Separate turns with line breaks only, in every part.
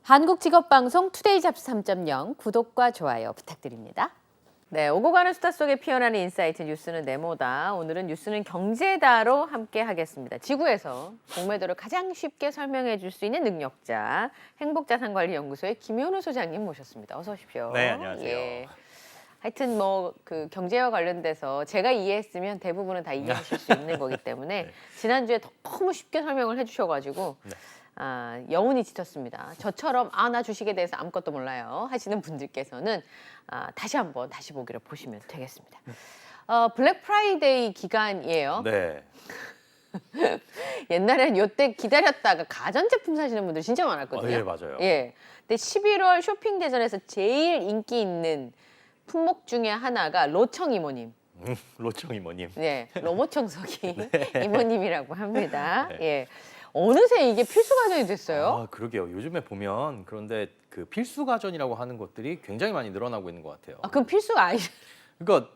한국직업방송 투데이 잡스 3.0 구독과 좋아요 부탁드립니다. 네, 오고 가는 수다 속에 피어나는 인사이트 뉴스는 네모다. 오늘은 뉴스는 경제다로 함께 하겠습니다. 지구에서 공매도를 가장 쉽게 설명해 줄 수 있는 능력자, 행복자산관리연구소의 김현우 소장님 모셨습니다. 어서 오십시오.
네, 안녕하세요.
예. 하여튼 뭐 그 경제와 관련돼서 제가 이해했으면 대부분은 다 이해하실 수 있는 거기 때문에
네.
지난주에 너무 쉽게 설명을 해주셔가지고
네.
여운이 짙었습니다. 저처럼 나 주식에 대해서 아무것도 몰라요 하시는 분들께서는 다시 보기를 보시면 되겠습니다. 블랙 프라이데이 기간이에요.
네.
옛날엔 요때 기다렸다가 가전제품 사시는 분들 진짜 많았거든요.
예, 맞아요.
예. 근데 11월 쇼핑 대전에서 제일 인기 있는 품목 중에 하나가 로청 이모님.
로청 이모님.
네, 로봇 청소기 이모님이라고 합니다.
네.
예. 어느새 이게 필수 가전이 됐어요.
아, 그러게요. 요즘에 보면 그런데 그 필수 가전이라고 하는 것들이 굉장히 많이 늘어나고 있는 것 같아요.
그럼 필수가 아니.
그러니까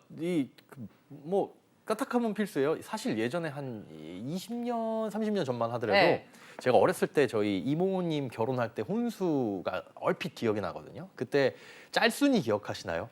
뭐 까딱하면 필수예요. 사실 예전에 한 20년, 30년 전만 하더라도
네.
제가 어렸을 때 저희 이모님 결혼할 때 혼수가 얼핏 기억이 나거든요. 그때 짤순이 기억하시나요?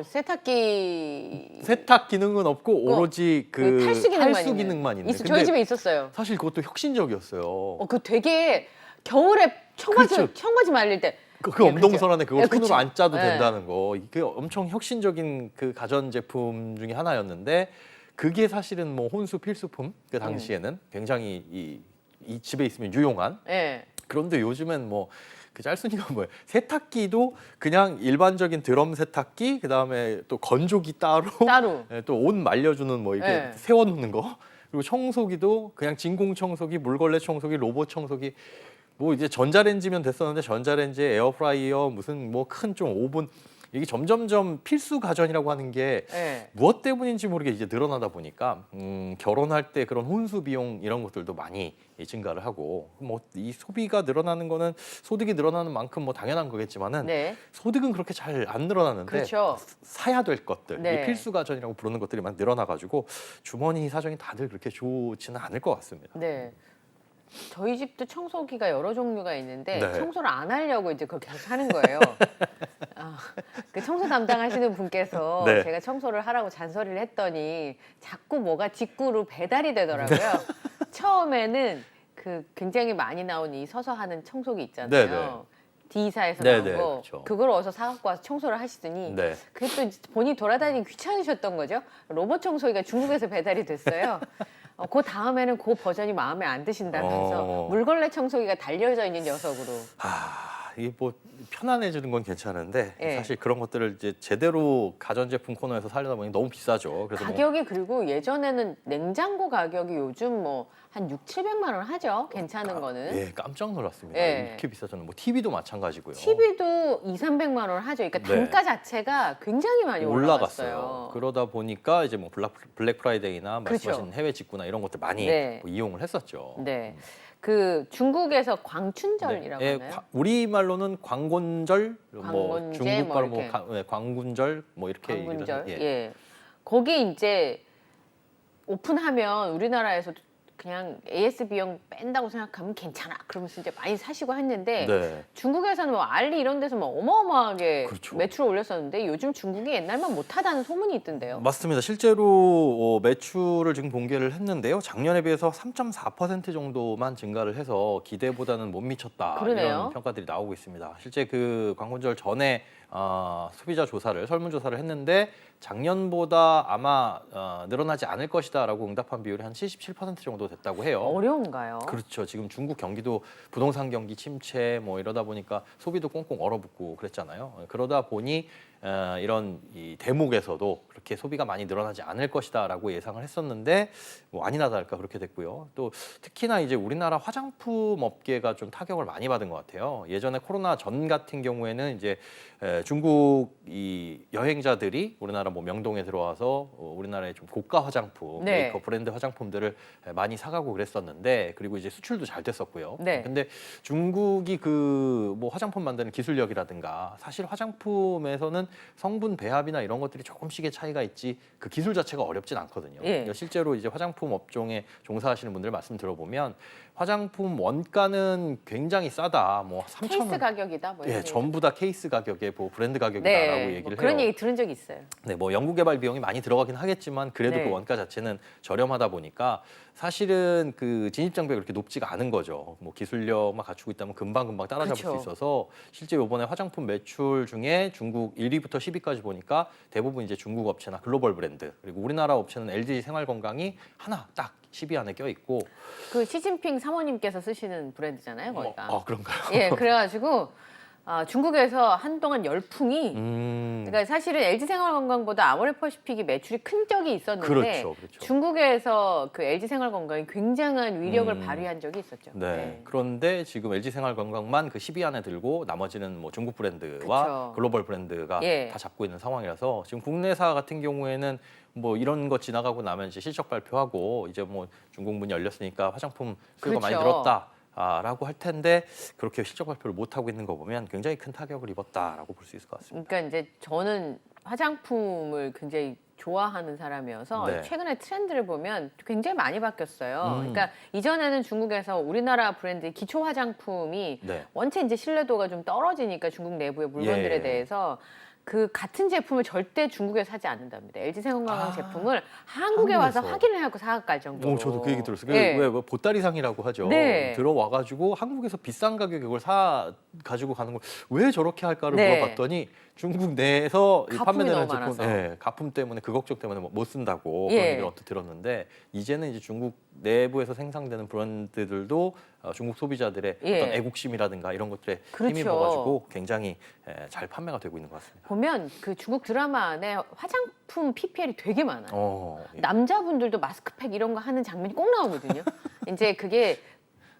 세탁기
세탁 기능은 없고 오로지 그
탈수 기능만
있는.
저희 집에 있었어요.
사실 그것도 혁신적이었어요.
그 되게 겨울에
그렇죠.
청바지 말릴 때
그 엄동설 안에 그걸
예,
손으로
그쵸.
안 짜도
예.
된다는 거. 이게 엄청 혁신적인 그 가전 제품 중에 하나였는데 그게 사실은 뭐 혼수 필수품 그 당시에는 굉장히 이 집에 있으면 유용한.
예.
그런데 요즘엔 뭐 그 짤순이가 뭐예요? 세탁기도 그냥 일반적인 드럼 세탁기, 그다음에 또 건조기 따로, 예, 또 옷 말려주는 뭐 이게
네.
세워놓는 거, 그리고 청소기도 그냥 진공 청소기, 물걸레 청소기, 로봇 청소기, 뭐 이제 전자레인지면 됐었는데 전자레인지에 에어프라이어, 무슨 뭐 큰 좀 오븐, 이게 점점점 필수 가전이라고 하는 게
예.
무엇 때문인지 모르게 이제 늘어나다 보니까 결혼할 때 그런 혼수 비용 이런 것들도 많이 증가를 하고, 뭐 이 소비가 늘어나는 거는 소득이 늘어나는 만큼 뭐 당연한 거겠지만은
네.
소득은 그렇게 잘 안 늘어나는데
그렇죠.
사야 될 것들,
네.
이 필수 가전이라고 부르는 것들이 많이 늘어나가지고 주머니 사정이 다들 그렇게 좋지는 않을 것 같습니다.
네. 저희 집도 청소기가 여러 종류가 있는데
네.
청소를 안 하려고 이제 그걸 계속 하는 거예요. 그 청소 담당하시는 분께서
네.
제가 청소를 하라고 잔소리를 했더니 자꾸 뭐가 직구로 배달이 되더라고요. 처음에는 그 굉장히 많이 나온 이 서서 하는 청소기 있잖아요.
네, 네.
D사에서
네,
나온
네,
거
그렇죠.
그걸 어서 사갖고 와서 청소를 하시더니
네.
그게 또 본인이 돌아다니기 귀찮으셨던 거죠. 로봇 청소기가 중국에서 배달이 됐어요. 그 다음에는 그 버전이 마음에 안 드신다면서 물걸레 청소기가 달려져 있는 녀석으로.
이게 뭐 편안해지는 건 괜찮은데
예.
사실 그런 것들을 이제 제대로 가전제품 코너에서 살려다 보니 너무 비싸죠. 그래서
가격이 그리고 예전에는 냉장고 가격이 요즘 뭐 한 6,700만 원 하죠. 괜찮은 거는.
예, 깜짝 놀랐습니다.
예.
이렇게 비싸졌는. 뭐 TV도 마찬가지고요.
TV도 2,300만 원 하죠. 그러니까
네.
단가 자체가 굉장히 많이 올라갔어요.
올라갔어요. 그러다 보니까 이제 뭐 블랙 프라이데이나
그렇죠.
말씀하신 해외 직구나 이런 것들 많이
네.
뭐 이용을 했었죠.
네. 그 중국에서 광춘절이라고
예,
하나요?
우리 말로는 광곤절, 뭐
광곤제
중국
뭐
말로 뭐
이렇게.
광군절 뭐 이렇게
광군절.
이러는-
예. 거기 이제 오픈하면 우리나라에서도 그냥 AS 비용 뺀다고 생각하면 괜찮아. 그러면서 이제 많이 사시고 했는데
네.
중국에서는 뭐 알리 이런 데서 뭐 어마어마하게
그렇죠.
매출을 올렸었는데 요즘 중국이 옛날만 못하다는 소문이 있던데요.
맞습니다. 실제로 매출을 지금 공개를 했는데요. 작년에 비해서 3.4% 정도만 증가를 해서 기대보다는 못 미쳤다.
그러네요.
이런 평가들이 나오고 있습니다. 실제 그 광고절 전에 소비자 조사를 설문조사를 했는데 작년보다 아마 늘어나지 않을 것이다라고 응답한 비율이 한 77% 정도 됐다고 해요.
어려운가요?
그렇죠. 지금 중국 경기도 부동산 경기 침체 뭐 이러다 보니까 소비도 꽁꽁 얼어붙고 그랬잖아요. 그러다 보니 이런 이 대목에서도 그렇게 소비가 많이 늘어나지 않을 것이다라고 예상을 했었는데 뭐 아니나 다를까 그렇게 됐고요. 또 특히나 이제 우리나라 화장품 업계가 좀 타격을 많이 받은 것 같아요. 예전에 코로나 전 같은 경우에는 이제 중국 이 여행자들이 우리나라 뭐 명동에 들어와서 우리나라의 좀 고가 화장품,
네.
메이크업 브랜드 화장품들을 많이 사가고 그랬었는데 그리고 이제 수출도 잘 됐었고요.
네.
근데 중국이 그 뭐 화장품 만드는 기술력이라든가 사실 화장품에서는 성분 배합이나 이런 것들이 조금씩의 차이가 있지 그 기술 자체가 어렵진 않거든요.
예.
그러니까 실제로 이제 화장품 업종에 종사하시는 분들 말씀 들어보면 화장품 원가는 굉장히 싸다. 뭐 3천
케이스
원.
가격이다. 뭐
예,
이런
전부 다 케이스 가격에 뭐 브랜드 가격이다라고
네,
얘기를
뭐
해요.
그런 얘기 들은 적이 있어요.
네, 뭐 연구 개발 비용이 많이 들어가긴 하겠지만 그래도
네.
그 원가 자체는 저렴하다 보니까 사실은 그 진입 장벽이 그렇게 높지가 않은 거죠. 뭐 기술력만 갖추고 있다면 금방 따라잡을
그렇죠.
수 있어서 실제 이번에 화장품 매출 중에 중국 1위부터 10위까지 보니까 대부분 이제 중국 업체나 글로벌 브랜드 그리고 우리나라 업체는 LG 생활건강이 하나 딱 10위 안에 껴 있고.
그 시진핑 사모님께서 쓰시는 브랜드잖아요, 거기가.
아 그런가요?
예, 그래가지고 중국에서 한동안 열풍이 그러니까 사실은 LG생활건강보다 아모레퍼시픽이 매출이 큰 적이 있었는데
그렇죠.
중국에서 그 LG생활건강이 굉장한 위력을 발휘한 적이 있었죠.
네. 그런데 지금 LG 생활건강만 그 10위 안에 들고 나머지는 뭐 중국 브랜드와
그쵸.
글로벌 브랜드가
예.
다 잡고 있는 상황이라서 지금 국내사 같은 경우에는 뭐 이런 거 지나가고 나면 이제 실적 발표하고 이제 뭐 중국 문이 열렸으니까 화장품 수요가 많이
그렇죠.
늘었다. 라고 할 텐데 그렇게 실적 발표를 못 하고 있는 거 보면 굉장히 큰 타격을 입었다라고 볼 수 있을 것 같습니다.
그러니까 이제 저는 화장품을 굉장히 좋아하는 사람이어서
네.
최근에 트렌드를 보면 굉장히 많이 바뀌었어요. 그러니까 이전에는 중국에서 우리나라 브랜드 기초 화장품이
네.
원체 이제 신뢰도가 좀 떨어지니까 중국 내부의 물건들에
예.
대해서 그 같은 제품을 절대 중국에 사지 않는답니다. LG 생활건강
아,
제품을 한국에 와서
한국에서.
확인을 해갖고 사갈 정도로.
저도 그 얘기 들었어요.
예.
왜 보따리상이라고 하죠.
네.
들어와가지고 한국에서 비싼 가격에 그걸 사 가지고 가는 걸 왜 저렇게 할까를
네.
물어봤더니 중국 내에서 이
가품이
판매되는
너무
제품,
많아서.
예, 가품 때문에 그 걱정 때문에 못 쓴다고
예.
그런 얘기를 언뜻 들었는데 이제는 이제 중국 내부에서 생산되는 브랜드들도 중국 소비자들의
예.
어떤 애국심이라든가 이런 것들에
그렇죠.
힘입어가지고 굉장히 잘 판매가 되고 있는 것 같습니다.
보면 그 중국 드라마 안에 화장품 PPL이 되게 많아요.
예.
남자분들도 마스크팩 이런 거 하는 장면이 꼭 나오거든요. 이제 그게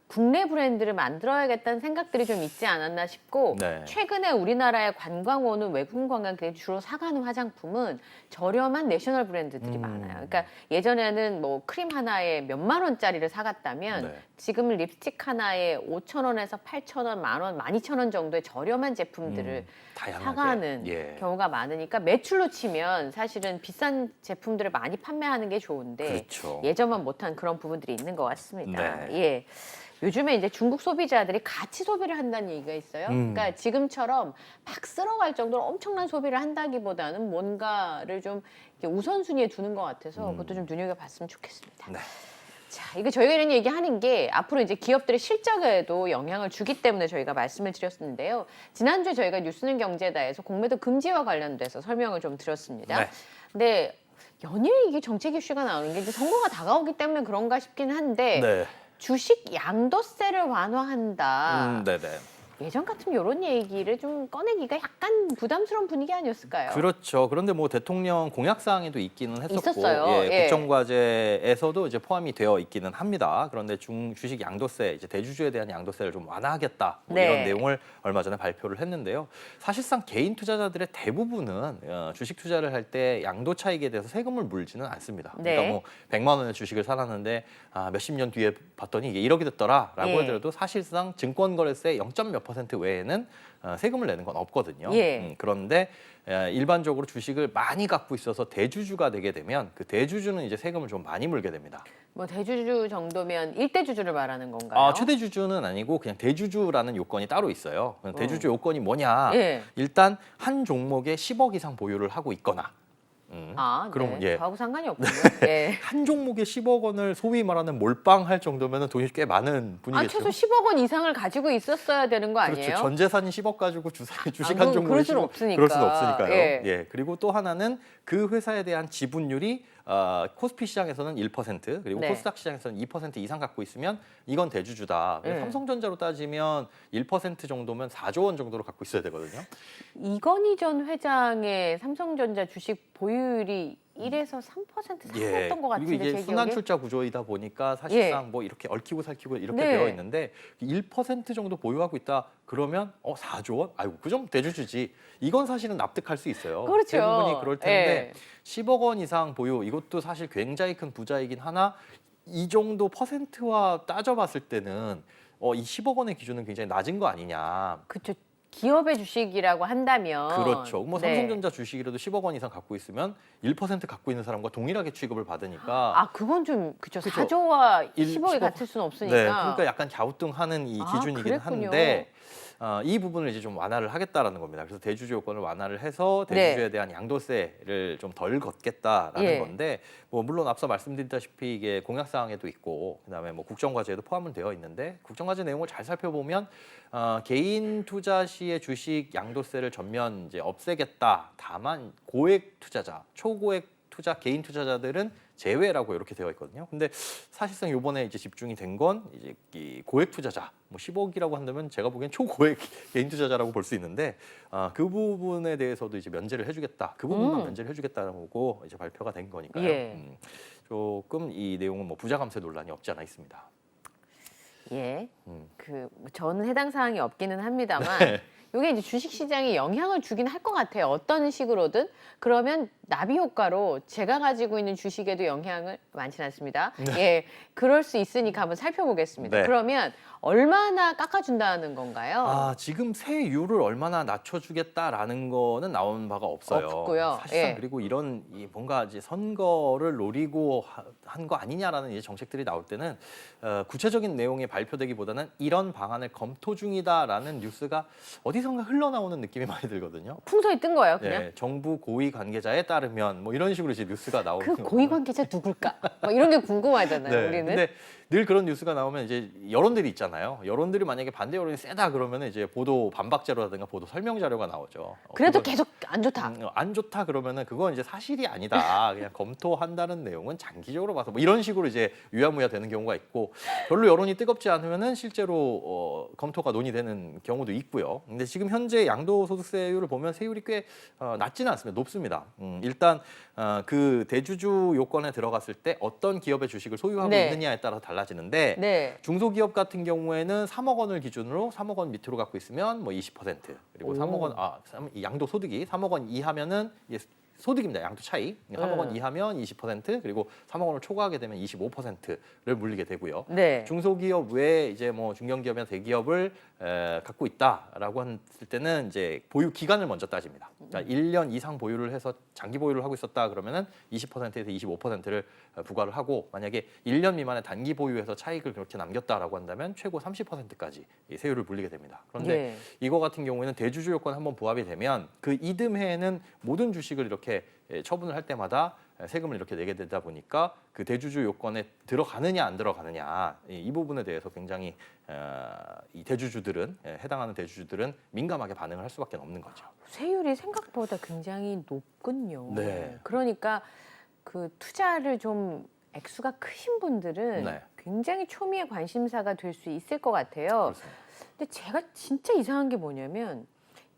국내 브랜드를 만들어야겠다는 생각들이 좀 있지 않았나 싶고
네.
최근에 우리나라에 관광 오는 외국 관광객들이 주로 사가는 화장품은 저렴한 내셔널 브랜드들이 많아요. 그러니까 예전에는 뭐 크림 하나에 몇만 원짜리를 사갔다면
네.
지금은 립스틱 하나에 5,000원에서 8,000원, 만원, 12,000원 정도의 저렴한 제품들을
다양하게.
사가는
예.
경우가 많으니까 매출로 치면 사실은 비싼 제품들을 많이 판매하는 게 좋은데
그렇죠.
예전만 못한 그런 부분들이 있는 것 같습니다.
네.
예. 요즘에 이제 중국 소비자들이 같이 소비를 한다는 얘기가 있어요. 그러니까 지금처럼 막 쓸어갈 정도로 엄청난 소비를 한다기보다는 뭔가를 좀 이렇게 우선순위에 두는 것 같아서 그것도 좀 눈여겨봤으면 좋겠습니다.
네.
자, 이거 저희가 이런 얘기하는 게 앞으로 이제 기업들의 실적에도 영향을 주기 때문에 저희가 말씀을 드렸는데요. 지난주에 저희가 뉴스는 경제다에서 공매도 금지와 관련돼서 설명을 좀 드렸습니다.
네.
근데 연일 이게 정책 이슈가 나오는 게 이제 선거가 다가오기 때문에 그런가 싶긴 한데
네.
주식 양도세를 완화한다.
네네.
예전 같으면 이런 얘기를 좀 꺼내기가 약간 부담스러운 분위기 아니었을까요?
그렇죠. 그런데 뭐 대통령 공약 사항에도 있기는 했었고,
있었어요.
예,
예.
국정과제에서도 이제 포함이 되어 있기는 합니다. 그런데 주식 양도세, 이제 대주주에 대한 양도세를 좀 완화하겠다 뭐
네.
이런 내용을 얼마 전에 발표를 했는데요. 사실상 개인 투자자들의 대부분은 주식 투자를 할 때 양도 차익에 대해서 세금을 물지는 않습니다.
네.
그러니까 뭐 100만 원의 주식을 사놨는데 몇십 년 뒤에 봤더니 이게 1억이 됐더라라고
예.
하더라도 사실상 증권거래세 0.몇% 외에는 세금을 내는 건 없거든요.
예.
그런데 일반적으로 주식을 많이 갖고 있어서 대주주가 되게 되면 그 대주주는 이제 세금을 좀 많이 물게 됩니다.
뭐 대주주 정도면 일대주주를 말하는 건가요?
최대 주주는 아니고 그냥 대주주라는 요건이 따로 있어요. 대주주 요건이 뭐냐?
예.
일단 한 종목에 10억 이상 보유를 하고 있거나.
그럼
예.
저하고 상관이 없군요. 예.
한 종목에 10억 원을 소위 말하는 몰빵할 정도면 돈이 꽤 많은 분이겠죠.
최소 10억 원 이상을 가지고 있었어야 되는 거 아니에요?
그렇죠. 전 재산이 10억 가지고 주식 한
그럼
종목을
그럴 수는
10억
없으니까.
그럴 수는 없으니까요.
예.
예. 그리고 또 하나는 그 회사에 대한 지분율이 코스피 시장에서는 1% 그리고
네.
코스닥 시장에서는 2% 이상 갖고 있으면 이건 대주주다.
네.
삼성전자로 따지면 1% 정도면 4조 원 정도로 갖고 있어야 되거든요.
이건희 전 회장의 삼성전자 주식 보유율이 1에서 3% 상했던 것 같은데
그리고 이게
제
순환
기억에.
출자 구조이다 보니까 사실상 뭐 이렇게 얽히고 살키고 이렇게
네.
되어 있는데 1% 정도 보유하고 있다 그러면 4조 원? 아이고 그 정도 대주주지. 이건 사실은 납득할 수 있어요.
그렇죠.
대부분이 그럴 텐데
예.
10억 원 이상 보유 이것도 사실 굉장히 큰 부자이긴 하나 이 정도 퍼센트와 따져봤을 때는 이 10억 원의 기준은 굉장히 낮은 거 아니냐.
그렇죠. 기업의 주식이라고 한다면
그렇죠. 뭐
네.
삼성전자 주식이라도 10억 원 이상 갖고 있으면 1% 갖고 있는 사람과 동일하게 취급을 받으니까
아 그건 좀 그쵸.
그쵸.
4조와
10억
10억이 같을 수는 없으니까.
네, 그러니까 약간 갸우뚱하는 이
아,
기준이긴
그랬군요.
한데 이 부분을 이제 좀 완화를 하겠다라는 겁니다. 그래서 대주주 요건을 완화를 해서
네.
대주주에 대한 양도세를 좀 덜 걷겠다라는
예.
건데 뭐 물론 앞서 말씀드렸다시피 이게 공약 사항에도 있고 그다음에 뭐 국정과제에도 포함은 되어 있는데 국정과제 내용을 잘 살펴보면 개인 투자 시의 주식 양도세를 전면 이제 없애겠다. 다만 고액 투자자, 초고액 투자 개인 투자자들은 제외라고 이렇게 되어 있거든요. 근데 사실상 이번에 이제 집중이 된 건 이제 이 고액 투자자, 뭐 10억이라고 한다면 제가 보기엔 초고액 개인 투자자라고 볼 수 있는데 그 부분에 대해서도 이제 면제를 해주겠다. 그 부분만 면제를 해주겠다고 이제 발표가 된 거니까요.
예.
조금 이 내용은 뭐 부자 감세 논란이 없지 않아 있습니다.
예.
음.
그 저는 해당 사항이 없기는 합니다만
네.
이게 이제 주식 시장에 영향을 주긴 할 것 같아요. 어떤 식으로든. 그러면 나비 효과로 제가 가지고 있는 주식에도 영향을 많지는 않습니다. 예. 그럴 수 있으니까 한번 살펴보겠습니다.
네.
그러면 얼마나 깎아준다는 건가요?
지금 세율을 얼마나 낮춰주겠다라는 거는 나온 바가 없어요.
없고요.
사실상
예.
그리고 이런 뭔가 이제 선거를 노리고 한 거 아니냐라는 이제 정책들이 나올 때는 구체적인 내용이 발표되기보다는 이런 방안을 검토 중이다라는 뉴스가 어디선가 흘러나오는 느낌이 많이 들거든요.
풍선이 뜬 거예요, 그냥.
예, 정부 고위 관계자에 따르면 뭐 이런 식으로 이제 뉴스가 나오는
그
거고요.
고위 관계자 누굴까? 뭐 이런 게 궁금하잖아요,
네,
우리는.
근데 늘 그런 뉴스가 나오면 이제 여론들이 있잖아요. 여론들이 만약에 반대 여론이 세다 그러면 이제 보도 반박 자료라든가 보도 설명 자료가 나오죠.
그래도
그건,
계속 안 좋다.
안 좋다 그러면은 그건 이제 사실이 아니다. 그냥 검토한다는 내용은 장기적으로 봐서 뭐 이런 식으로 이제 유야무야 되는 경우가 있고 별로 여론이 뜨겁지 않으면은 실제로 검토가 논의되는 경우도 있고요. 근데 지금 현재 양도소득세율을 보면 세율이 꽤 낮지는 않습니다. 높습니다. 일단 그 대주주 요건에 들어갔을 때 어떤 기업의 주식을 소유하고
네.
있느냐에 따라 달라지는데
네.
중소기업 같은 경우에는 3억 원을 기준으로 3억 원 밑으로 갖고 있으면 뭐 20% 그리고
오.
3억 원 양도 소득이 3억 원 이하면은 소득입니다. 양도 차이. 3억 원 이하면 20% 그리고 3억 원을 초과하게 되면 25%를 물리게 되고요.
네.
중소기업 외에 이제 뭐 중견기업이나 대기업을 갖고 있다라고 했을 때는 이제 보유 기간을 먼저 따집니다. 그러니까 1년 이상 보유를 해서 장기 보유를 하고 있었다 그러면은 20%에서 25%를 부과를 하고 만약에 1년 미만의 단기 보유에서 차익을 그렇게 남겼다라고 한다면 최고 30%까지 이 세율을 물리게 됩니다. 그런데
예.
이거 같은 경우에는 대주주 요건 한번 부합이 되면 그 이듬해에는 모든 주식을 이렇게 처분을 할 때마다 세금을 이렇게 내게 되다 보니까 그 대주주 요건에 들어가느냐 안 들어가느냐 이 부분에 대해서 굉장히 이 대주주들은 해당하는 대주주들은 민감하게 반응을 할 수밖에 없는 거죠.
세율이 생각보다 굉장히 높군요.
네.
그러니까 그 투자를 좀 액수가 크신 분들은
네.
굉장히 초미의 관심사가 될 수 있을 것 같아요.
그렇습니다.
근데 제가 진짜 이상한 게 뭐냐면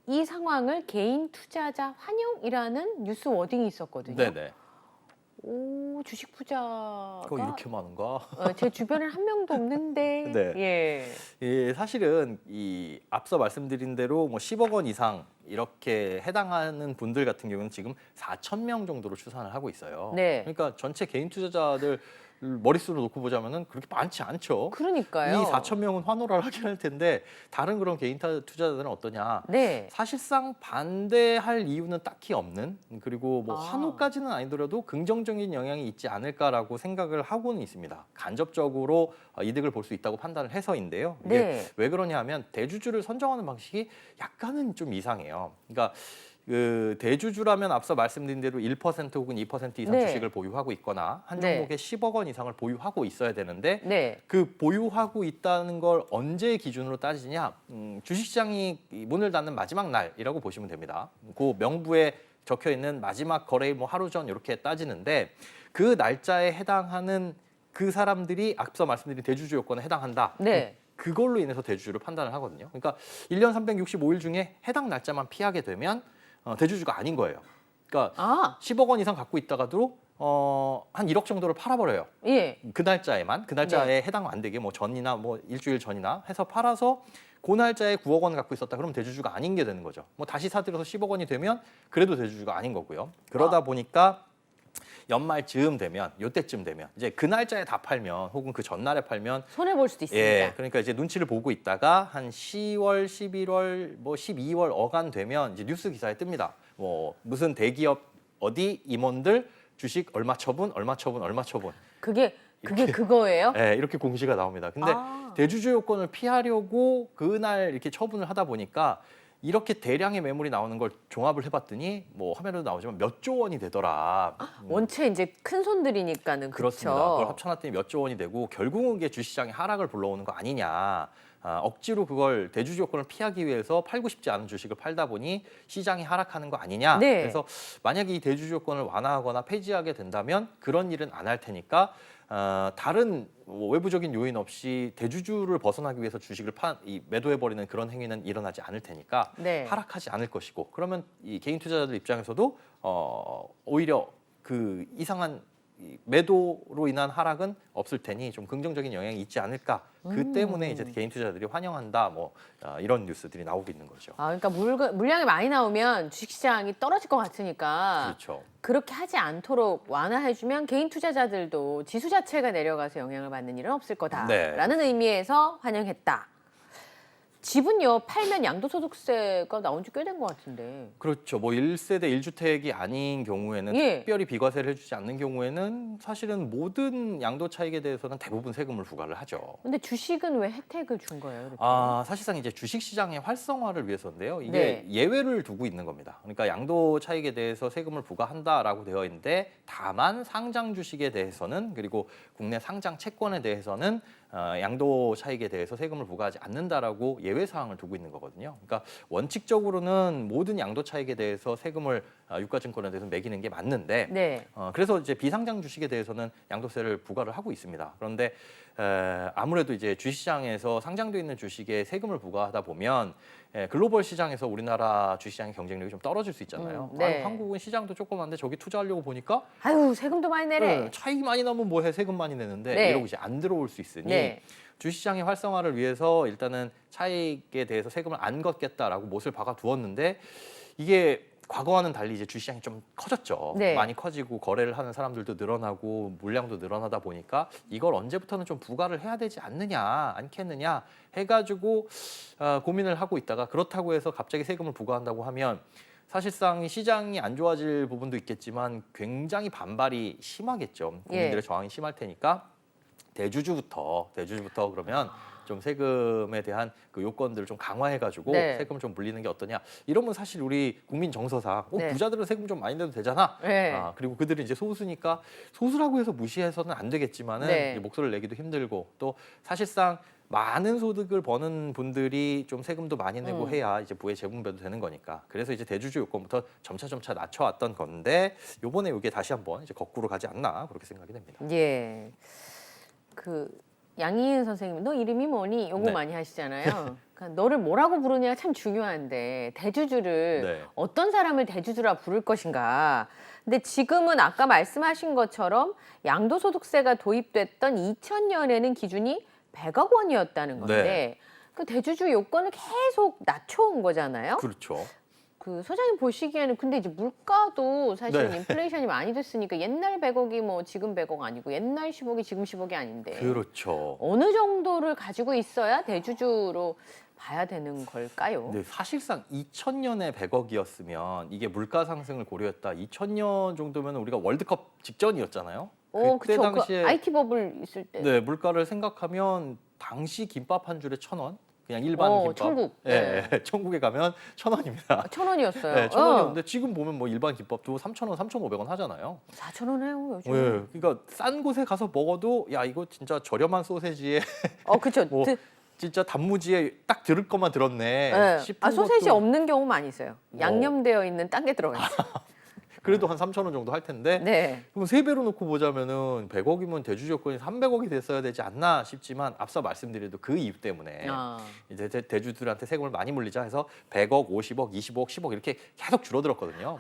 이 상황을 개인 투자자 환영이라는 뉴스 워딩이 있었거든요.
네네.
오, 주식 부자가
그거 이렇게 많은가?
제 주변에 한 명도 없는데.
네.
예.
예, 사실은 이 앞서 말씀드린 대로 뭐 10억 원 이상 이렇게 해당하는 분들 같은 경우는 지금 4천 명 정도로 추산을 하고 있어요.
네.
그러니까 전체 개인 투자자들 머릿수로 놓고 보자면은 그렇게 많지 않죠.
그러니까요.
이 4천 명은 환호를 하긴 할 텐데 다른 그런 개인 투자자들은 어떠냐?
네.
사실상 반대할 이유는 딱히 없는 그리고 뭐
아.
환호까지는 아니더라도 긍정적인 영향이 있지 않을까라고 생각을 하고는 있습니다. 간접적으로 이득을 볼 수 있다고 판단을 해서인데요. 이게
네.
왜 그러냐면 대주주를 선정하는 방식이 약간은 좀 이상해요. 그러니까 그 대주주라면 앞서 말씀드린 대로 1% 혹은 2% 이상
네.
주식을 보유하고 있거나 한
네.
종목에 10억 원 이상을 보유하고 있어야 되는데
네.
그 보유하고 있다는 걸 언제 기준으로 따지냐? 주식시장이 문을 닫는 마지막 날이라고 보시면 됩니다. 그 명부에 적혀 있는 마지막 거래일 뭐 하루 전 이렇게 따지는데 그 날짜에 해당하는 그 사람들이 앞서 말씀드린 대주주 요건에 해당한다.
네.
그걸로 인해서 대주주를 판단을 하거든요. 그러니까 1년 365일 중에 해당 날짜만 피하게 되면 대주주가 아닌 거예요. 그러니까
아,
10억 원 이상 갖고 있다가도 한 1억 정도를 팔아버려요.
예.
그 날짜에만 그 날짜에 해당 안 되게 뭐 전이나 뭐 일주일 전이나 해서 팔아서 그 날짜에 9억 원 갖고 있었다 그러면 대주주가 아닌 게 되는 거죠. 뭐 다시 사들여서 10억 원이 되면 그래도 대주주가 아닌 거고요. 그러다 보니까 연말쯤 되면 요때쯤 되면 이제 그 날짜에 다 팔면 혹은 그 전날에 팔면
손해 볼 수도 있습니다.
예, 그러니까 이제 눈치를 보고 있다가 한 10월, 11월, 뭐 12월 어간 되면 이제 뉴스 기사에 뜹니다. 뭐 무슨 대기업 어디 임원들 주식 얼마 처분, 얼마 처분, 얼마 처분.
그게 그거예요?
예, 이렇게 공시가 나옵니다. 근데
아.
대주주 요건을 피하려고 그날 이렇게 처분을 하다 보니까 이렇게 대량의 매물이 나오는 걸 종합을 해봤더니 뭐 화면에도 나오지만 몇 조 원이 되더라.
원체 이제 큰 손들이니까는
그렇습니다.
그렇죠.
그걸 합쳐놨더니 몇 조 원이 되고 결국은 이게 주시장의 하락을 불러오는 거 아니냐. 억지로 그걸 대주주 요건을 피하기 위해서 팔고 싶지 않은 주식을 팔다 보니 시장이 하락하는 거 아니냐.
네.
그래서 만약에 이 대주주 요건을 완화하거나 폐지하게 된다면 그런 일은 안 할 테니까 다른 뭐 외부적인 요인 없이 대주주를 벗어나기 위해서 주식을 매도해버리는 그런 행위는 일어나지 않을 테니까
네.
하락하지 않을 것이고 그러면 이 개인 투자자들 입장에서도 오히려 그 이상한 이 매도로 인한 하락은 없을 테니 좀 긍정적인 영향이 있지 않을까. 그 때문에 이제 개인 투자자들이 환영한다. 뭐 이런 뉴스들이 나오고 있는 거죠.
아, 그러니까 물량이 많이 나오면 주식시장이 떨어질 것 같으니까
그렇죠.
그렇게 하지 않도록 완화해주면 개인 투자자들도 지수 자체가 내려가서 영향을 받는 일은 없을 거다라는 의미에서 환영했다. 집은요, 팔면 양도소득세가 나온 지 꽤 된 것 같은데.
그렇죠. 뭐 1세대 1주택이 아닌 경우에는
예.
특별히 비과세를 해주지 않는 경우에는 사실은 모든 양도 차익에 대해서는 대부분 세금을 부과를 하죠.
근데 주식은 왜 혜택을 준 거예요? 이렇게?
사실상 이제 주식 시장의 활성화를 위해서인데요. 이게
네.
예외를 두고 있는 겁니다. 그러니까 양도 차익에 대해서 세금을 부과한다라고 되어 있는데 다만 상장 주식에 대해서는 그리고 국내 상장 채권에 대해서는 양도 차익에 대해서 세금을 부과하지 않는다라고 예외 사항을 두고 있는 거거든요. 그러니까 원칙적으로는 모든 양도 차익에 대해서 세금을 유가증권에 대해서 매기는 게 맞는데
네.
그래서 이제 비상장 주식에 대해서는 양도세를 부과를 하고 있습니다. 그런데 아무래도 이제 주식시장에서 상장돼 있는 주식에 세금을 부과하다 보면 글로벌 시장에서 우리나라 주식시장의 경쟁력이 좀 떨어질 수 있잖아요.
네.
아유, 한국은 시장도 조그만데 저기 투자하려고 보니까
아유, 세금도 많이 내래.
차익 많이 나면 뭐해 세금 많이 내는데
네.
이러고 이제 안 들어올 수 있으니
네.
주식시장의 활성화를 위해서 일단은 차익에 대해서 세금을 안 걷겠다라고 못을 박아 두었는데 이게 과거와는 달리 이제 주식시장이 좀 커졌죠.
네.
많이 커지고 거래를 하는 사람들도 늘어나고 물량도 늘어나다 보니까 이걸 언제부터는 좀 부과를 해야 되지 않겠느냐 해가지고 고민을 하고 있다가 그렇다고 해서 갑자기 세금을 부과한다고 하면 사실상 시장이 안 좋아질 부분도 있겠지만 굉장히 반발이 심하겠죠. 국민들의 저항이 심할 테니까 대주주부터 그러면 좀 세금에 대한 그 요건들을 좀 강화해가지고
네.
세금을 좀 물리는 게 어떠냐. 이러면 사실 우리 국민 정서상
네.
부자들은 세금 좀 많이 내도 되잖아.
네.
그리고 그들은 이제 소수니까 소수라고 해서 무시해서는 안 되겠지만은
네.
이제 목소리를 내기도 힘들고 또 사실상 많은 소득을 버는 분들이 좀 세금도 많이 내고 해야 이제 부의 재분배도 되는 거니까. 그래서 이제 대주주 요건부터 점차 낮춰왔던 건데 요번에 이게 다시 한번 이제 거꾸로 가지 않나 그렇게 생각이 됩니다.
예. 그 양희은 선생님, 너 이름이 뭐니? 요거
네.
많이 하시잖아요. 그러니까 너를 뭐라고 부르냐가 참 중요한데 대주주를
네.
어떤 사람을 대주주라 부를 것인가. 근데 지금은 아까 말씀하신 것처럼 양도소득세가 도입됐던 2000년에는 기준이 100억 원이었다는 건데
네.
그 대주주 요건을 계속 낮춰온 거잖아요.
그렇죠.
그 소장님 보시기에는 근데 이제 물가도 사실
네.
인플레이션이 많이 됐으니까 옛날 100억이 뭐 지금 100억 아니고 옛날 10억이 지금 10억이 아닌데
그렇죠.
어느 정도를 가지고 있어야 대주주로 봐야 되는 걸까요?
근데 사실상 2000년에 100억이었으면 이게 물가 상승을 고려했다. 2000년 정도면 우리가 월드컵 직전이었잖아요. 그때
그쵸.
당시에
그 IT 버블 있을 때.
네, 물가를 생각하면 당시 김밥 한 줄에 1,000원? 그냥 일반 김밥.
천국.
예, 천국에 가면 1,000원입니다.
1,000원이었어요.
네, 1,000원이었는데 지금 보면 뭐 일반 김밥도 3,000원, 3,500원 하잖아요.
4,000원 해요, 요즘.
예, 그러니까 싼 곳에 가서 먹어도 야 이거 진짜 저렴한 소세지에
그쵸.
뭐 진짜 단무지에 딱 들을 것만 들었네.
네.
싶은
소세지
것도
없는 경우 많이 있어요. 양념되어 있는 딴 게 들어가 있어요.
그래도 한 3,000원 정도 할 텐데
네.
그럼 3배로 놓고 보자면은 100억이면 대주주 요건이 300억이 됐어야 되지 않나 싶지만 앞서 말씀드려도 그 이유 때문에 이제 대주주들한테 세금을 많이 물리자 해서 100억, 50억, 25억, 10억 이렇게 계속 줄어들었거든요.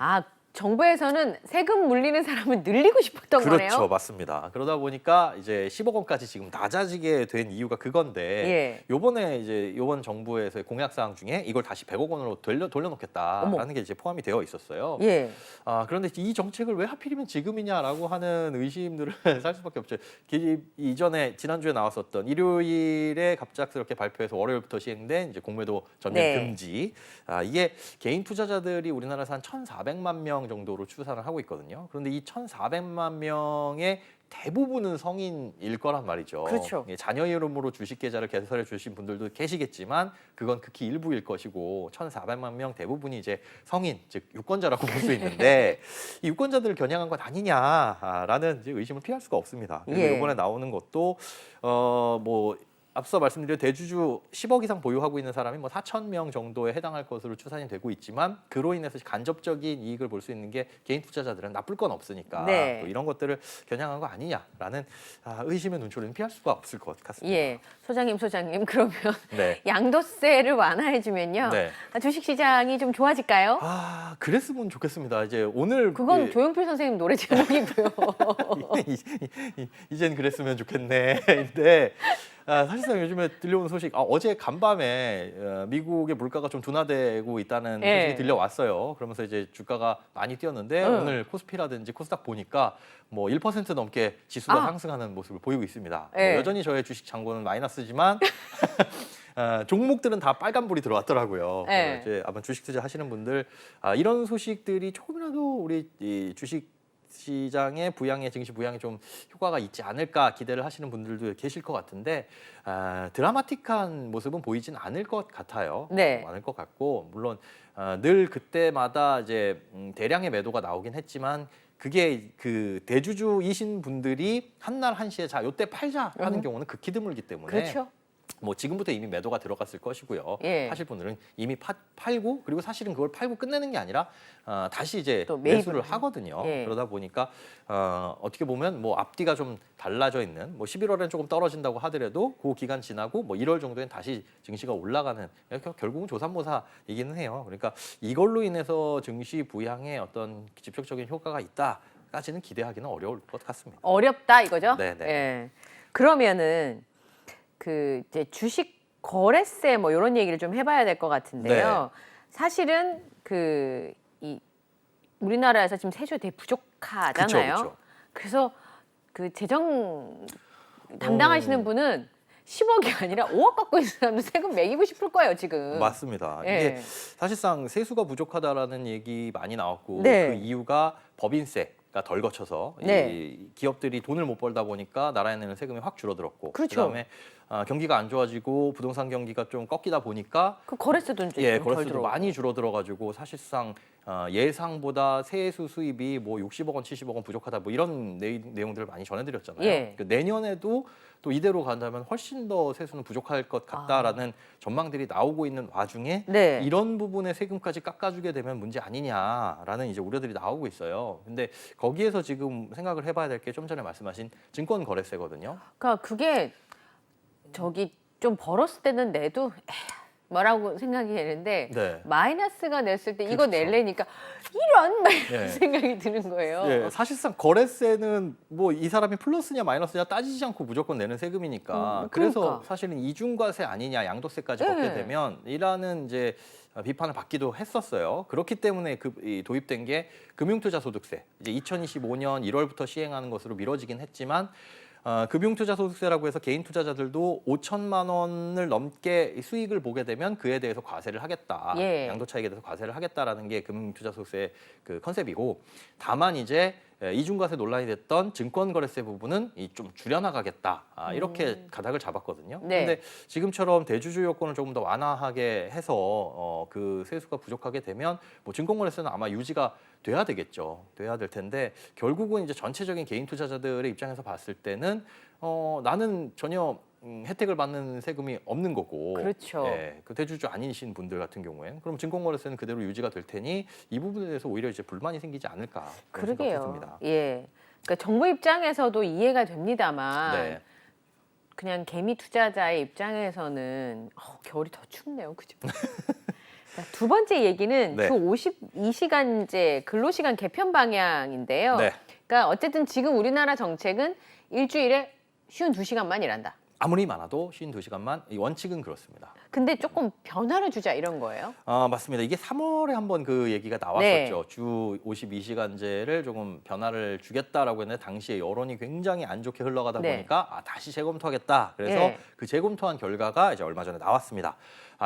정부에서는 세금 물리는 사람을 늘리고 싶었던
그렇죠,
거네요.
맞습니다. 그러다 보니까 이제 10억 원까지 지금 낮아지게 된 이유가 그건데
예.
요번에 이제 요번 정부에서의 공약 사항 중에 이걸 다시 100억 원으로 돌려놓겠다라는
어머.
게 이제 포함이 되어 있었어요.
예.
그런데 이 정책을 왜 하필이면 지금이냐라고 하는 의심들을 살 수밖에 없죠. 이전에 지난주에 나왔었던 일요일에 갑작스럽게 발표해서 월요일부터 시행된 이제 공매도 전면
네.
금지. 이게 개인 투자자들이 우리나라에서 한 1,400만 명 정도로 추산을 하고 있거든요. 그런데 이 1,400만 명의 대부분은 성인일 거란 말이죠.
그렇죠.
자녀 이름으로 주식 계좌를 개설해 주신 분들도 계시겠지만 그건 극히 일부일 것이고 1,400만 명 대부분이 이제 성인, 즉 유권자라고 볼 수 있는데 이 유권자들을 겨냥한 것 아니냐라는 이제 의심을 피할 수가 없습니다. 그리고
예.
이번에 나오는 것도 뭐 앞서 말씀드린 대주주 10억 이상 보유하고 있는 사람이 뭐 4천 명 정도에 해당할 것으로 추산이 되고 있지만 그로 인해서 간접적인 이익을 볼 수 있는 게 개인 투자자들은 나쁠 건 없으니까
네.
또 이런 것들을 겨냥한 거 아니냐라는 의심의 눈초리는 피할 수가 없을 것 같습니다.
예. 소장님 그러면
네.
양도세를 완화해주면요.
네.
주식시장이 좀 좋아질까요?
그랬으면 좋겠습니다. 이제 오늘
그건 조용필 선생님 노래 제목이고요.
이젠 그랬으면 좋겠네. 근데 사실상 요즘에 들려오는 소식, 어제 간밤에 미국의 물가가 좀 둔화되고 있다는
예.
소식이 들려왔어요. 그러면서 이제 주가가 많이 뛰었는데 오늘 코스피라든지 코스닥 보니까 뭐 1% 넘게 지수가 상승하는 모습을 보이고 있습니다.
예.
여전히 저의 주식 잔고는 마이너스지만 종목들은 다 빨간불이 들어왔더라고요.
예.
이제 아마 주식 투자 하시는 분들 이런 소식들이 조금이라도 우리 이 주식 시장의 부양에 증시 부양에 좀 효과가 있지 않을까 기대를 하시는 분들도 계실 것 같은데 드라마틱한 모습은 보이진 않을 것 같아요.
네.
않을 것 같고 물론 늘 그때마다 이제 대량의 매도가 나오긴 했지만 그게 그 대주주이신 분들이 한날 한시에 자 요때 팔자 하는 경우는 극히 드물기 때문에
그렇죠.
뭐 지금부터 이미 매도가 들어갔을 것이고요.
예.
하실 분들은 이미 팔고 그리고 사실은 그걸 팔고 끝내는 게 아니라 다시 이제
또 매입을
매수를 하거든요.
예.
그러다 보니까 어떻게 보면 뭐 앞뒤가 좀 달라져 있는 뭐 11월엔 조금 떨어진다고 하더라도 그 기간 지나고 뭐 1월 정도엔 다시 증시가 올라가는 결국은 조삼모사이기는 해요. 그러니까 이걸로 인해서 증시 부양에 어떤 직접적인 효과가 있다까지는 기대하기는 어려울 것 같습니다.
어렵다 이거죠?
네네.
예. 그러면은 그 이제 주식 거래세 뭐 이런 얘기를 좀 해봐야 될 것 같은데요.
네.
사실은 그 이 우리나라에서 지금 세수 되게 부족하잖아요.
그쵸.
그래서 그 재정 담당하시는 분은 10억이 아니라 5억 갖고 있는 사람도 세금 매기고 싶을 거예요 지금.
맞습니다.
예.
이게 사실상 세수가 부족하다라는 얘기 많이 나왔고
네.
그 이유가 법인세가 덜 거쳐서
네.
이 기업들이 돈을 못 벌다 보니까 나라에 내는 세금이 확 줄어들었고
그렇죠.
그다음에 경기가 안 좋아지고 부동산 경기가 좀 꺾이다 보니까
그 거래세도 이제 좀 덜
거래수도
들어오고.
많이 줄어들어가지고 사실상 예상보다 세수 수입이 뭐 60억 원, 70억 원 부족하다 뭐 이런 내용들을 많이 전해드렸잖아요.
예.
그 내년에도 또 이대로 간다면 훨씬 더 세수는 부족할 것 같다라는 전망들이 나오고 있는 와중에
네.
이런 부분에 세금까지 깎아주게 되면 문제 아니냐라는 이제 우려들이 나오고 있어요. 근데 거기에서 지금 생각을 해봐야 될 게 좀 전에 말씀하신 증권 거래세거든요.
그러니까 그게 저기 좀 벌었을 때는 내도 뭐라고 생각이 되는데
네.
마이너스가 냈을 때 이거
그렇죠.
낼래니까 이런 막 이런
네.
생각이 드는 거예요.
예, 사실상 거래세는 뭐 이 사람이 플러스냐 마이너스냐 따지지 않고 무조건 내는 세금이니까 그래서
그러니까.
사실은 이중과세 아니냐 양도세까지
네.
걷게 되면 이라는 이제 비판을 받기도 했었어요. 그렇기 때문에 이 도입된 게 금융투자소득세 이제 2025년 1월부터 시행하는 것으로 미뤄지긴 했지만 금융투자소득세라고 해서 개인 투자자들도 5천만 원을 넘게 수익을 보게 되면 그에 대해서 과세를 하겠다.
예.
양도 차익에 대해서 과세를 하겠다라는 게 금융투자소득세 그 컨셉이고 다만 이제 이중과세 논란이 됐던 증권거래세 부분은 좀 줄여나가겠다. 이렇게 가닥을 잡았거든요.
네.
그런데 지금처럼 대주주 요건을 조금 더 완화하게 해서 그 세수가 부족하게 되면 뭐 증권거래세는 아마 유지가 돼야 되겠죠. 돼야 될 텐데 결국은 이제 전체적인 개인 투자자들의 입장에서 봤을 때는 나는 전혀 혜택을 받는 세금이 없는 거고,
그렇죠.
예, 그 대주주 아니신 분들 같은 경우엔 그럼 증권거래세는 그대로 유지가 될 테니 이 부분에 대해서 오히려 이제 불만이 생기지 않을까 그런 생각이
그러게요.
듭니다.
예. 그러니까 정부 입장에서도 이해가 됩니다만
네.
그냥 개미 투자자의 입장에서는 겨울이 더 춥네요. 그죠? 두 번째 얘기는
네.
주 52시간제 근로시간 개편 방향인데요.
네.
그러니까 어쨌든 지금 우리나라 정책은 일주일에 52시간만 일한다.
아무리 많아도 52시간만 이 원칙은 그렇습니다.
근데 조금 변화를 주자 이런 거예요.
맞습니다. 이게 3월에 한번 그 얘기가
네.
나왔었죠. 주 52시간제를 조금 변화를 주겠다라고 했는데 당시에 여론이 굉장히 안 좋게 흘러가다
네.
보니까 다시 재검토하겠다. 그래서
네.
그 재검토한 결과가 이제 얼마 전에 나왔습니다.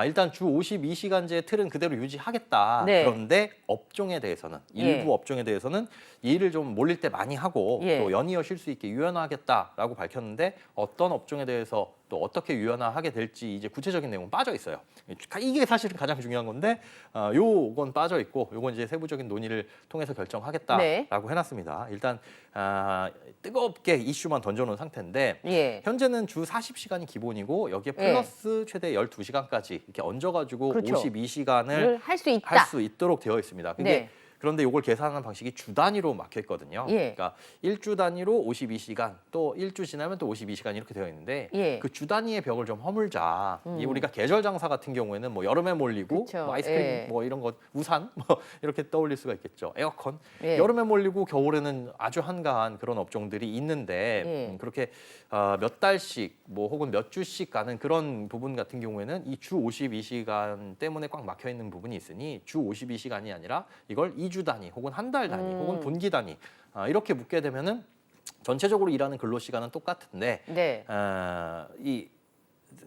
일단 주 52시간제 틀은 그대로 유지하겠다.
네.
그런데 업종에 대해서는 일부
예.
업종에 대해서는 일을 좀 몰릴 때 많이 하고
예.
또 연이어 쉴 수 있게 유연화하겠다라고 밝혔는데 어떤 업종에 대해서 또 어떻게 유연화하게 될지 이제 구체적인 내용은 빠져 있어요. 이게 사실은 가장 중요한 건데 요건 빠져 있고 요건 이제 세부적인 논의를 통해서 결정하겠다라고
네.
해놨습니다. 일단 뜨겁게 이슈만 던져놓은 상태인데
예.
현재는 주 40시간이 기본이고 여기에 플러스 최대 12시간까지 이렇게 얹어가지고
그렇죠.
52시간을
할 수 있다.
할 수 있도록 되어 있습니다. 근데
네.
그런데 이걸 계산하는 방식이 주 단위로 막혀 있거든요.
예.
그러니까 일주 단위로 52시간, 또 일주 지나면 또 52시간 이렇게 되어 있는데
예.
그 주 단위의 벽을 좀 허물자. 이 우리가 계절 장사 같은 경우에는 뭐 여름에 몰리고
그쵸.
뭐 아이스크림
예.
뭐 이런 거 우산 뭐 이렇게 떠올릴 수가 있겠죠. 에어컨.
예.
여름에 몰리고 겨울에는 아주 한가한 그런 업종들이 있는데
예.
그렇게 몇 달씩 뭐 혹은 몇 주씩 가는 그런 부분 같은 경우에는 이 주 52시간 때문에 꽉 막혀 있는 부분이 있으니 주 52시간이 아니라 이걸 2주 단위 혹은 한 달 단위 혹은 분기 단위 이렇게 묶게 되면은 전체적으로 일하는 근로 시간은 똑같은데
네.
이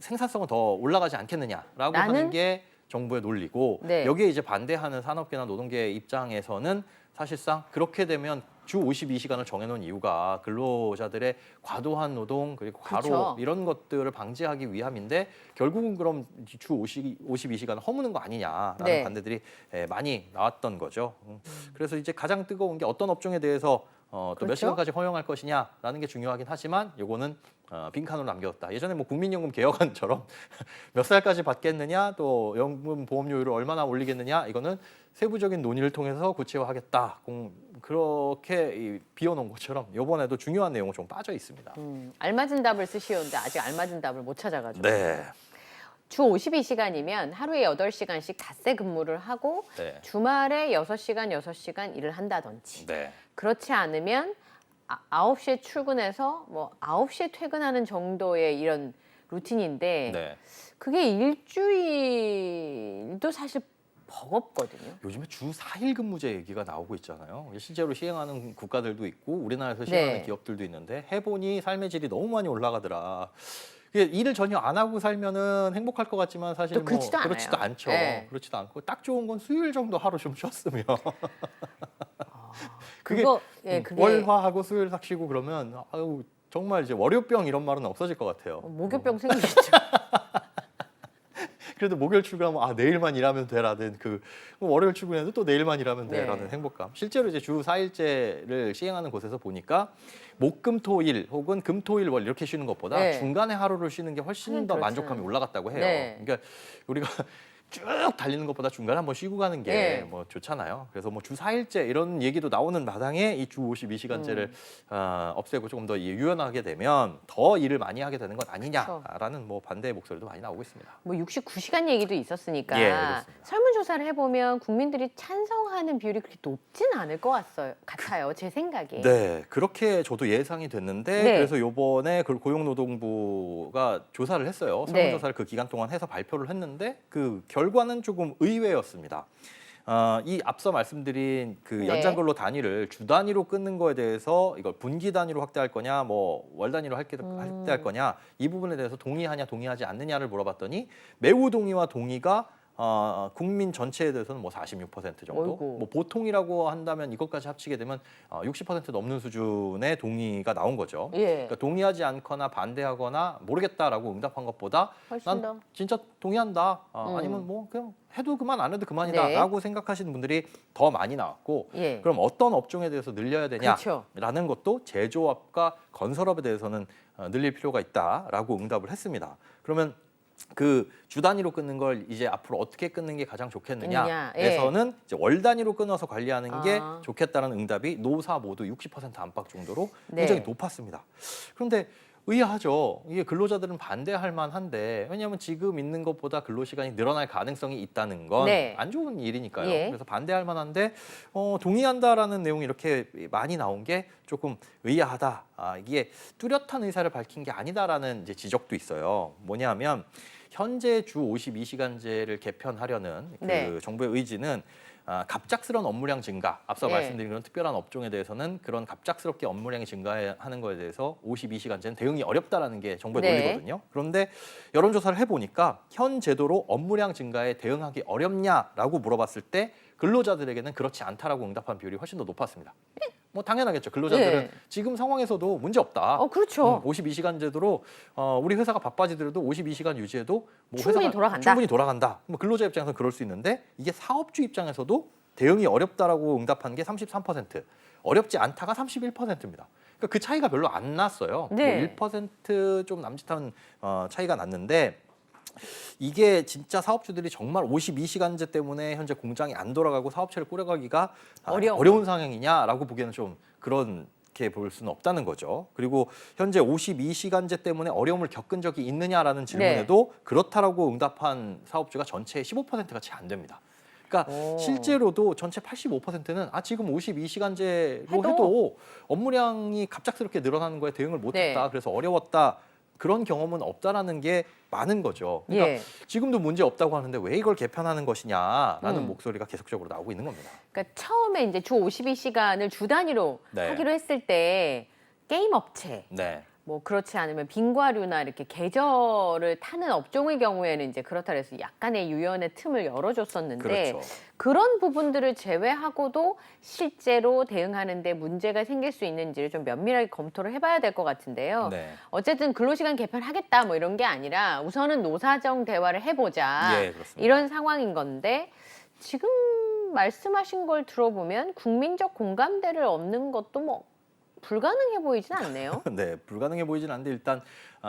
생산성은 더 올라가지 않겠느냐라고
나는-
하는 게 정부의 논리고
네.
여기에 이제 반대하는 산업계나 노동계 입장에서는 사실상 그렇게 되면 주 52시간을 정해놓은 이유가 근로자들의 과도한 노동 그리고 과로
그렇죠.
이런 것들을 방지하기 위함인데 결국은 그럼 주 52시간을 허무는 거 아니냐라는
네.
반대들이 많이 나왔던 거죠. 그래서 이제 가장 뜨거운 게 어떤 업종에 대해서 또 몇
그렇죠.
시간까지 허용할 것이냐라는 게 중요하긴 하지만 요거는 빈칸으로 남겨뒀다. 예전에 뭐 국민연금 개혁안처럼 몇 살까지 받겠느냐 또 연금 보험료율을 얼마나 올리겠느냐 이거는 세부적인 논의를 통해서 구체화하겠다. 그렇게 비워놓은 것처럼 이번에도 중요한 내용은 좀 빠져 있습니다.
알맞은 답을 쓰시오는데 아직 알맞은 답을 못 찾아가지고.
네.
주 52시간이면 하루에 8시간씩 닷새 근무를 하고
네.
주말에 6시간, 6시간 일을 한다든지.
네.
그렇지 않으면 9시에 출근해서 뭐 9시에 퇴근하는 정도의 이런 루틴인데
네.
그게 일주일도 사실 버겁거든요.
요즘에 주 4일 근무제 얘기가 나오고 있잖아요. 실제로 시행하는 국가들도 있고 우리나라에서 시행하는
네.
기업들도 있는데 해보니 삶의 질이 너무 많이 올라가더라. 이게 일을 전혀 안 하고 살면은 행복할 것 같지만 사실
또
뭐
그렇지도 않아요.
그렇지도 않죠.
네.
그렇지도 않고 딱 좋은 건 수요일 정도 하루 좀 쉬었으면 그게
그거 그게
월화하고 수요일 삭 쉬고 그러면 아유 정말 이제 월요병 이런 말은 없어질 것 같아요.
목요병 생기겠죠.
그래도 목요일 출근하면 내일만 일하면 되라는 그 월요일 출근해도 또 내일만 일하면 되라는
네.
행복감. 실제로 이제 주 4일제를 시행하는 곳에서 보니까 목금토일 혹은 금토일 월 이렇게 쉬는 것보다
네.
중간에 하루를 쉬는 게 훨씬 더
그렇죠.
만족감이 올라갔다고 해요.
네.
그러니까 우리가 쭉 달리는 것보다 중간에 한번 쉬고 가는 게
네.
뭐 좋잖아요. 그래서 뭐 주 4일제 이런 얘기도 나오는 마당에 이 주 52시간제를 없애고 조금 더 유연하게 되면 더 일을 많이 하게 되는 것 아니냐라는 뭐 반대의 목소리도 많이 나오고 있습니다.
뭐 69시간 얘기도 있었으니까
예, 그렇습니다.
설문조사를 해보면 국민들이 찬성하는 비율이 그렇게 높진 않을 것 같아요. 제 생각에.
네, 그렇게 저도 예상이 됐는데
네.
그래서 요번에 그 고용노동부가 조사를 했어요.
네.
설문조사를 그 기간 동안 해서 발표를 했는데 그 결과는 조금 의외였습니다. 이 앞서 말씀드린 그
네.
연장 근로 단위를 주 단위로 끊는 거에 대해서 이걸 분기 단위로 확대할 거냐, 뭐 월 단위로 확대할 거냐 이 부분에 대해서 동의하냐, 동의하지 않느냐를 물어봤더니 매우 동의와 동의가 국민 전체에 대해서는 뭐 46% 정도.
어이구.
뭐 보통이라고 한다면 이것까지 합치게 되면 60% 넘는 수준의 동의가 나온 거죠.
예.
그러니까 동의하지 않거나 반대하거나 모르겠다라고 응답한 것보다
훨씬
난
더.
진짜 동의한다. 아니면 뭐 그냥 해도 그만 안 해도
네.
그만이다라고 생각하시는 분들이 더 많이 나왔고
예.
그럼 어떤 업종에 대해서 늘려야
그렇죠.
되냐라는 것도 제조업과 건설업에 대해서는 늘릴 필요가 있다라고 응답을 했습니다. 그러면 그 주 단위로 끊는 걸 이제 앞으로 어떻게 끊는 게 가장 좋겠느냐에서는 이제 월 단위로 끊어서 관리하는 게 좋겠다는 응답이 노사 모두 60% 안팎 정도로
네.
굉장히 높았습니다. 그런데 의아하죠. 이게 근로자들은 반대할 만한데 왜냐하면 지금 있는 것보다 근로시간이 늘어날 가능성이 있다는 건 안
네.
좋은 일이니까요.
예.
그래서 반대할 만한데 동의한다라는 내용이 이렇게 많이 나온 게 조금 의아하다. 이게 뚜렷한 의사를 밝힌 게 아니다라는 이제 지적도 있어요. 뭐냐면 현재 주 52시간제를 개편하려는 그
네.
정부의 의지는 갑작스러운 업무량 증가, 앞서
예.
말씀드린 그런 특별한 업종에 대해서는 그런 갑작스럽게 업무량이 증가하는 거에 대해서 52시간제는 대응이 어렵다라는 게 정부의
네.
논리거든요. 그런데 여론조사를 해보니까 현 제도로 업무량 증가에 대응하기 어렵냐라고 물어봤을 때 근로자들에게는 그렇지 않다라고 응답한 비율이 훨씬 더 높았습니다. 뭐 당연하겠죠. 근로자들은
예.
지금 상황에서도 문제 없다.
그렇죠.
52시간 제도로 우리 회사가 바빠지더라도 52시간 유지해도 뭐
충분히
회사가
돌아간다.
충분히 돌아간다. 뭐 근로자 입장에서는 그럴 수 있는데 이게 사업주 입장에서도 대응이 어렵다라고 응답한 게 33%, 어렵지 않다가 31%입니다. 그러니까 그 차이가 별로 안 났어요.
네.
뭐 1%좀 남짓한 차이가 났는데 이게 진짜 사업주들이 정말 52시간제 때문에 현재 공장이 안 돌아가고 사업체를 꾸려가기가 어려운 상황이냐라고 보기에는 좀 그렇게 볼 수는 없다는 거죠. 그리고 현재 52시간제 때문에 어려움을 겪은 적이 있느냐라는 질문에도 그렇다라고 응답한 사업주가 전체의 15%가 채 안 됩니다. 그러니까 실제로도 전체 85%는 지금 52시간제로 해도 업무량이 갑작스럽게 늘어나는 거에 대응을 못했다.
네.
그래서 어려웠다. 그런 경험은 없다라는 게 많은 거죠. 그러니까
예.
지금도 문제 없다고 하는데 왜 이걸 개편하는 것이냐라는 목소리가 계속적으로 나오고 있는 겁니다.
그러니까 처음에 이제 주 52시간을 주 단위로
네.
하기로 했을 때 게임 업체
네.
뭐 그렇지 않으면 빙과류나 이렇게 계절을 타는 업종의 경우에는 이제 그렇다 그래서 약간의 유연의 틈을 열어줬었는데
그렇죠.
그런 부분들을 제외하고도 실제로 대응하는데 문제가 생길 수 있는지를 좀 면밀하게 검토를 해봐야 될 것 같은데요.
네.
어쨌든 근로시간 개편하겠다 뭐 이런 게 아니라 우선은 노사정 대화를 해보자
예, 그렇습니다.
이런 상황인 건데 지금 말씀하신 걸 들어보면 국민적 공감대를 얻는 것도 뭐 불가능해 보이진 않네요.
네, 불가능해 보이진 않는데 일단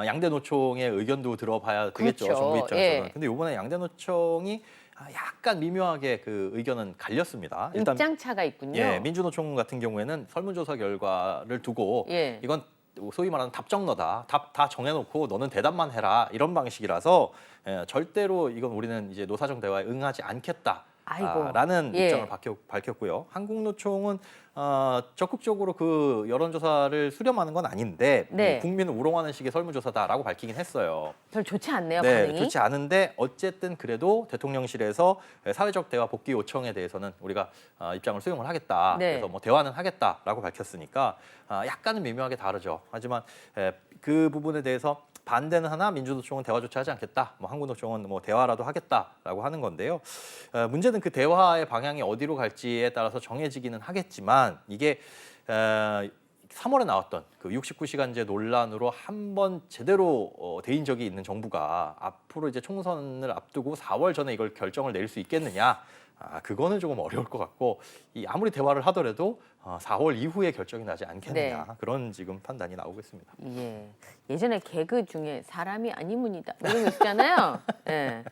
양대 노총의 의견도 들어봐야 되겠죠.
그렇죠.
정부 입장에서는.
예.
근데 이번에 양대 노총이 약간 미묘하게 그 의견은 갈렸습니다. 일단
입장 차가 있군요.
예, 민주노총 같은 경우에는 설문조사 결과를 두고
예.
이건 소위 말하는 답정너다. 답 다 정해놓고 너는 대답만 해라. 이런 방식이라서 절대로 이건 우리는 이제 노사정 대화에 응하지 않겠다.
아이고.
라는
예.
입장을 밝혔고요. 한국노총은 적극적으로 그 여론조사를 수렴하는 건 아닌데
네.
국민을 우롱하는 식의 설문조사다라고 밝히긴 했어요.
별 좋지 않네요,
네,
반응이.
좋지 않은데 어쨌든 그래도 대통령실에서 사회적 대화 복귀 요청에 대해서는 우리가 입장을 수용을 하겠다.
네.
그래서 뭐 대화는 하겠다라고 밝혔으니까 약간은 미묘하게 다르죠. 하지만 그 부분에 대해서 반대는 하나 민주노총은 대화조차 하지 않겠다. 뭐 한국노총은 뭐 대화라도 하겠다라고 하는 건데요. 문제는 그 대화의 방향이 어디로 갈지에 따라서 정해지기는 하겠지만 이게 3월에 나왔던 그 69시간제 논란으로 한번 제대로 대인 적이 있는 정부가 앞으로 이제 총선을 앞두고 4월 전에 이걸 결정을 내릴 수 있겠느냐? 그거는 조금 어려울 것 같고 아무리 대화를 하더라도 4월 이후에 결정이 나지 않겠느냐
네.
그런 지금 판단이 나오고 있습니다.
예. 예전에 개그 중에 사람이 아니문이다 이런 거 있잖아요. 예.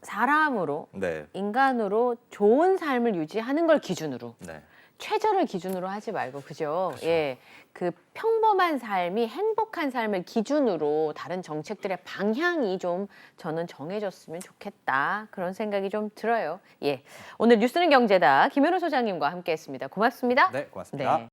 사람으로
네,
인간으로 좋은 삶을 유지하는 걸 기준으로
네,
최저를 기준으로 하지 말고 그죠? 예. 그 평범한 삶이 행복한 삶을 기준으로 다른 정책들의 방향이 좀 저는 정해졌으면 좋겠다. 그런 생각이 좀 들어요. 예. 오늘 뉴스는 경제다. 김현우 소장님과 함께했습니다. 고맙습니다.
네, 고맙습니다.
네.